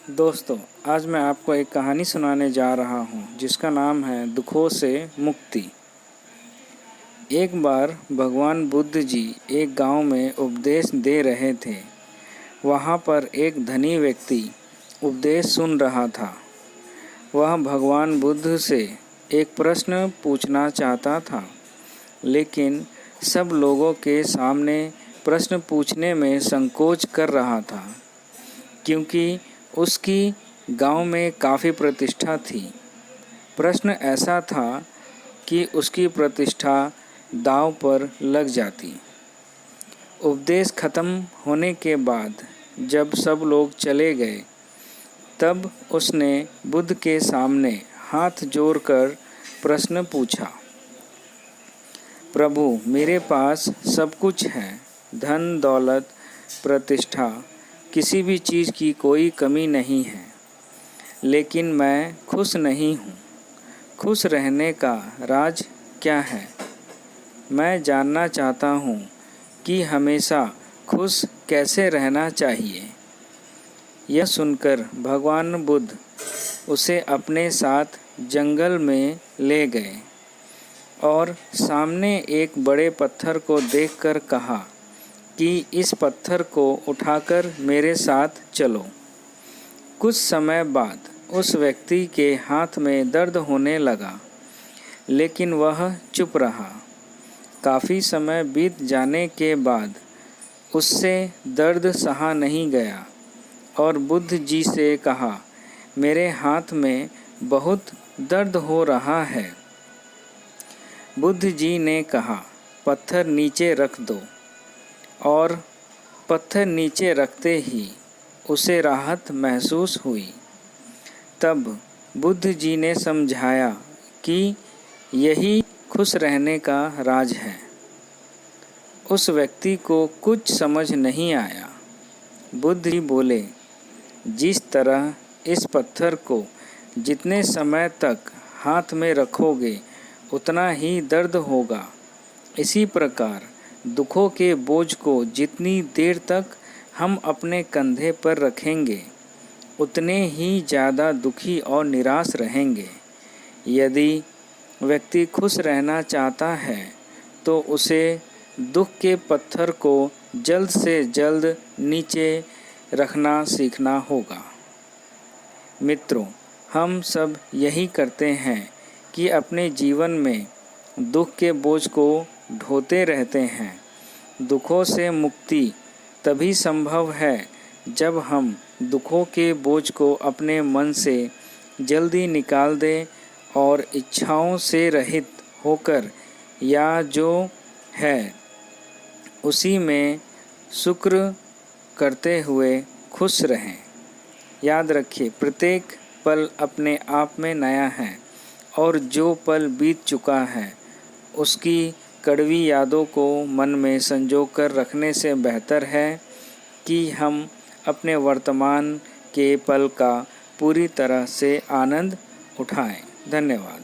दोस्तों, आज मैं आपको एक कहानी सुनाने जा रहा हूँ जिसका नाम है दुखों से मुक्ति। एक बार भगवान बुद्ध जी एक गांव में उपदेश दे रहे थे। वहाँ पर एक धनी व्यक्ति उपदेश सुन रहा था। वह भगवान बुद्ध से एक प्रश्न पूछना चाहता था, लेकिन सब लोगों के सामने प्रश्न पूछने में संकोच कर रहा था, क्योंकि उसकी गांव में काफ़ी प्रतिष्ठा थी। प्रश्न ऐसा था कि उसकी प्रतिष्ठा दांव पर लग जाती। उपदेश खत्म होने के बाद जब सब लोग चले गए, तब उसने बुद्ध के सामने हाथ जोड़कर प्रश्न पूछा, प्रभु, मेरे पास सब कुछ है, धन दौलत प्रतिष्ठा, किसी भी चीज़ की कोई कमी नहीं है, लेकिन मैं खुश नहीं हूँ। खुश रहने का राज क्या है? मैं जानना चाहता हूँ कि हमेशा खुश कैसे रहना चाहिए। यह सुनकर भगवान बुद्ध उसे अपने साथ जंगल में ले गए और सामने एक बड़े पत्थर को देखकर कहा कि इस पत्थर को उठाकर मेरे साथ चलो। कुछ समय बाद उस व्यक्ति के हाथ में दर्द होने लगा, लेकिन वह चुप रहा। काफ़ी समय बीत जाने के बाद उससे दर्द सहा नहीं गया और बुद्ध जी से कहा, मेरे हाथ में बहुत दर्द हो रहा है। बुद्ध जी ने कहा, पत्थर नीचे रख दो। और पत्थर नीचे रखते ही उसे राहत महसूस हुई। तब बुद्ध जी ने समझाया कि यही खुश रहने का राज है। उस व्यक्ति को कुछ समझ नहीं आया। बुद्ध जी बोले, जिस तरह इस पत्थर को जितने समय तक हाथ में रखोगे उतना ही दर्द होगा, इसी प्रकार दुखों के बोझ को जितनी देर तक हम अपने कंधे पर रखेंगे उतने ही ज़्यादा दुखी और निराश रहेंगे। यदि व्यक्ति खुश रहना चाहता है तो उसे दुख के पत्थर को जल्द से जल्द नीचे रखना सीखना होगा। मित्रों, हम सब यही करते हैं कि अपने जीवन में दुख के बोझ को ढोते रहते हैं। दुखों से मुक्ति तभी संभव है जब हम दुखों के बोझ को अपने मन से जल्दी निकाल दें और इच्छाओं से रहित होकर या जो है उसी में शुक्र करते हुए खुश रहें। याद रखिए, प्रत्येक पल अपने आप में नया है और जो पल बीत चुका है उसकी कड़वी यादों को मन में संजो कर रखने से बेहतर है कि हम अपने वर्तमान के पल का पूरी तरह से आनंद उठाएं। धन्यवाद।